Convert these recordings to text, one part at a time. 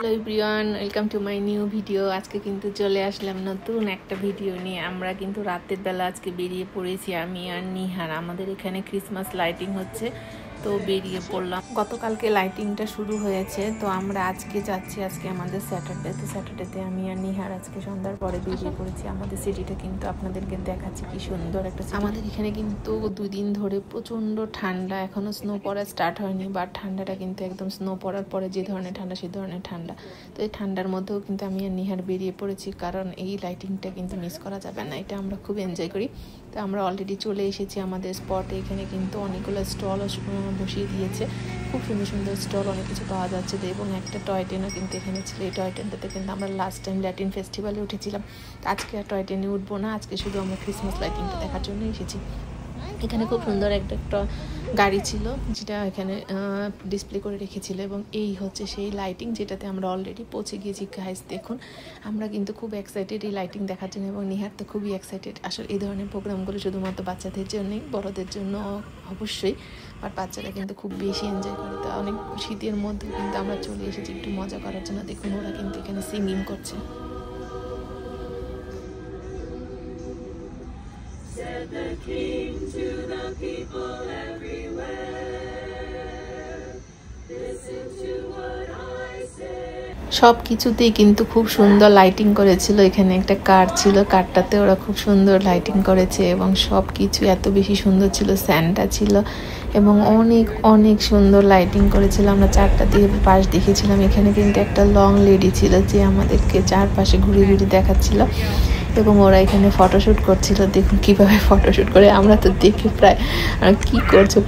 Hello everyone, welcome to my new video. আজকে কিন্তু চলে আসলাম নতুন একটা ভিডিও নিয়ে। আমরা কিন্তু রাতের বেলা আজকে বেরিয়ে পড়েছি, আমি আর নিহার। আমাদের এখানে ক্রিসমাস লাইটিং হচ্ছে, তো বেরিয়ে পড়লাম। গতকালকে লাইটিংটা শুরু হয়েছে, তো আমরা আজকে যাচ্ছি। আজকে আমাদের স্যাটারডে, তো স্যাটারডেতে আমি আর নিহার আজকে সন্ধ্যার পরে বেরিয়ে পড়েছি। আমাদের সিটিটা কিন্তু আপনাদেরকে দেখাচ্ছি কি সুন্দর একটা। আমাদের এখানে কিন্তু 2 দিন ধরে প্রচণ্ড ঠান্ডা, এখনও স্নো পড়া স্টার্ট হয়নি, বাট ঠান্ডাটা কিন্তু একদম স্নো পড়ার পরে যে ধরনের ঠান্ডা সেই ধরনের ঠান্ডা। তো এই ঠান্ডার মধ্যেও কিন্তু আমি আর নিহার বেরিয়ে পড়েছি, কারণ এই লাইটিংটা কিন্তু মিস করা যাবে না, এটা আমরা খুব এনজয় করি। তো আমরা অলরেডি চলে এসেছি আমাদের স্পটে। এখানে কিন্তু অনেকগুলো স্টল বসিয়ে দিয়েছে, খুব সুন্দর সুন্দর স্টল, অনেক কিছু পাওয়া যাচ্ছে। এবং একটা টয় ট্রেনও কিন্তু এখানে ছিল। এই টয় ট্রেনটাতে কিন্তু আমরা লাস্ট টাইম ল্যাটিন ফেস্টিভ্যালে উঠেছিলাম। আজকে আর টয় ট্রেনে উঠবো না, আজকে শুধু আমরা ক্রিসমাস লাইটিংটা দেখার জন্য এসেছি। এখানে খুব সুন্দর একটা গাড়ি ছিল, যেটা এখানে ডিসপ্লে করে রেখেছিল, এবং এই হচ্ছে সেই লাইটিং যেটাতে আমরা অলরেডি পৌঁছে গিয়েছি। গাইস দেখুন, আমরা কিন্তু খুব এক্সাইটেড এই লাইটিং দেখার জন্য, এবং নিহার তো খুবই এক্সাইটেড। আসলে এই ধরনের প্রোগ্রামগুলো শুধুমাত্র বাচ্চাদের জন্যই, বড়দের জন্য অবশ্যই, বাট বাচ্চারা কিন্তু খুব বেশি এনজয় করে। তো অনেক শীতের মধ্যে কিন্তু আমরা চলে এসেছি একটু মজা করার জন্য। দেখুন, ওরা কিন্তু এখানে সিঙ্গিং করছে। Said the King to the people everywhere, listen to what I say. সব কিছুতেই কিন্তু খুব সুন্দর লাইটিং করেছিল। এখানে একটা কার ছিল, কারটাতে ওরা খুব সুন্দর লাইটিং করেছে, এবং সব কিছু এত বেশি সুন্দর ছিল। স্যান্টা ছিল, এবং অনেক অনেক সুন্দর লাইটিং করেছিল। আমরা 4টা দিয়ে পাশ দেখেছিলাম। এখানে কিন্তু একটা লং লেডি ছিল, যে আমাদেরকে চারপাশে ঘুরে ঘুরে দেখাচ্ছিল, এবং ওরা এখানে ফটোশ্যুট করছিল। দেখুন কিভাবে ফটোশ্যুট করে, আমরা তো দেখে প্রায় কি করছে,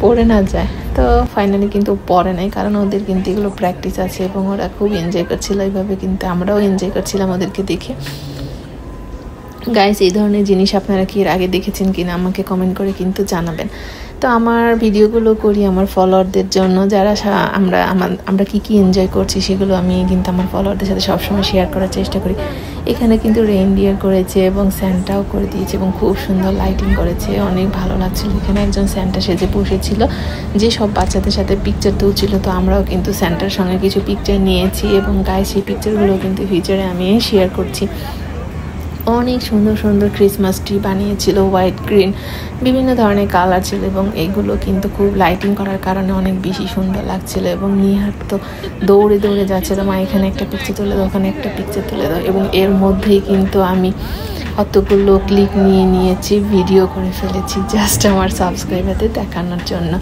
পড়ে না যায়। তো ফাইনালি কিন্তু পড়ে নাই, কারণ ওদের কিন্তু এগুলো প্র্যাকটিস আছে, এবং ওরা খুব এনজয় করছিল। এইভাবে কিন্তু আমরাও এনজয় করছিলাম ওদেরকে দেখে। গাইস, এই ধরনের জিনিস আপনারা কি এর আগে দেখেছেন কিনা আমাকে কমেন্ট করে কিন্তু জানাবেন। তো আমার ভিডিওগুলো করি আমার ফলোয়ারদের জন্য, যারা আমরা কি এনজয় করছি সেগুলো আমি কিন্তু আমার ফলোয়ারদের সাথে সবসময় শেয়ার করার চেষ্টা করি। এখানে কিন্তু রেইনডিয়ার করেছে, এবং স্যান্টাও করে দিয়েছে, এবং খুব সুন্দর লাইটিং করেছে, অনেক ভালো লাগছিল। এখানে একজন স্যান্টা সেজে বসেছিল, যে সব বাচ্চাদের সাথে পিকচার তুলছিল। তো আমরাও কিন্তু স্যান্টার সঙ্গে কিছু পিকচার নিয়েছি, এবং গাইস সেই পিকচারগুলো কিন্তু ফিউচারে আমি শেয়ার করছি। অনেক সুন্দর সুন্দর ক্রিসমাস ট্রি বানিয়েছিল, হোয়াইট গ্রিন বিভিন্ন ধরনের কালার ছিল, এবং এইগুলো কিন্তু খুব লাইটিং করার কারণে অনেক বেশি সুন্দর লাগছিল। এবং নিহার তো দৌড়ে দৌড়ে যাচ্ছিল, মা এখানে একটা পিকচার তুলে দাও, ওখানে একটা পিকচার তুলে দাও। এবং এর মধ্যেই কিন্তু আমি কতগুলো ক্লিক নিয়েছি, ভিডিও করে ফেলেছি, জাস্ট আমার সাবস্ক্রাইবারদের দেখানোর জন্য।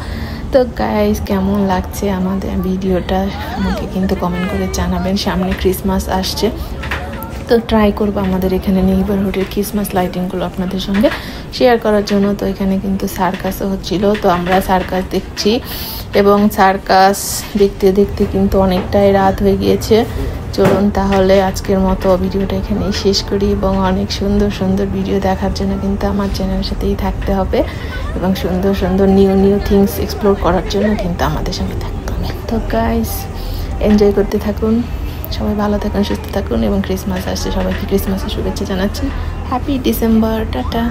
তো গাইস, কেমন লাগছে আমাদের ভিডিওটা আমাকে কিন্তু কমেন্ট করে জানাবেন। সামনে ক্রিসমাস আসছে, তো ট্রাই করবো আমাদের এখানে নেইবারহুডের ক্রিসমাস লাইটিংগুলো আপনাদের সঙ্গে শেয়ার করার জন্য। তো এখানে কিন্তু সার্কাসও হচ্ছিলো, তো আমরা সার্কাস দেখছি, এবং সার্কাস দেখতে দেখতে কিন্তু অনেকটাই রাত হয়ে গিয়েছে। চলুন তাহলে আজকের মতো ভিডিওটা এখানেই শেষ করি, এবং অনেক সুন্দর সুন্দর ভিডিও দেখার জন্য কিন্তু আমার চ্যানেলের সাথেই থাকতে হবে, এবং সুন্দর সুন্দর নিউ থিংস এক্সপ্লোর করার জন্য কিন্তু আমাদের সঙ্গে থাকতে হবে। তো গাইস, এনজয় করতে থাকুন, সবাই ভালো থাকুন, সুস্থ থাকুন, এবং ক্রিসমাস আসছে, সবাইকে ক্রিসমাসের শুভেচ্ছা জানাচ্ছি। Happy December, tata.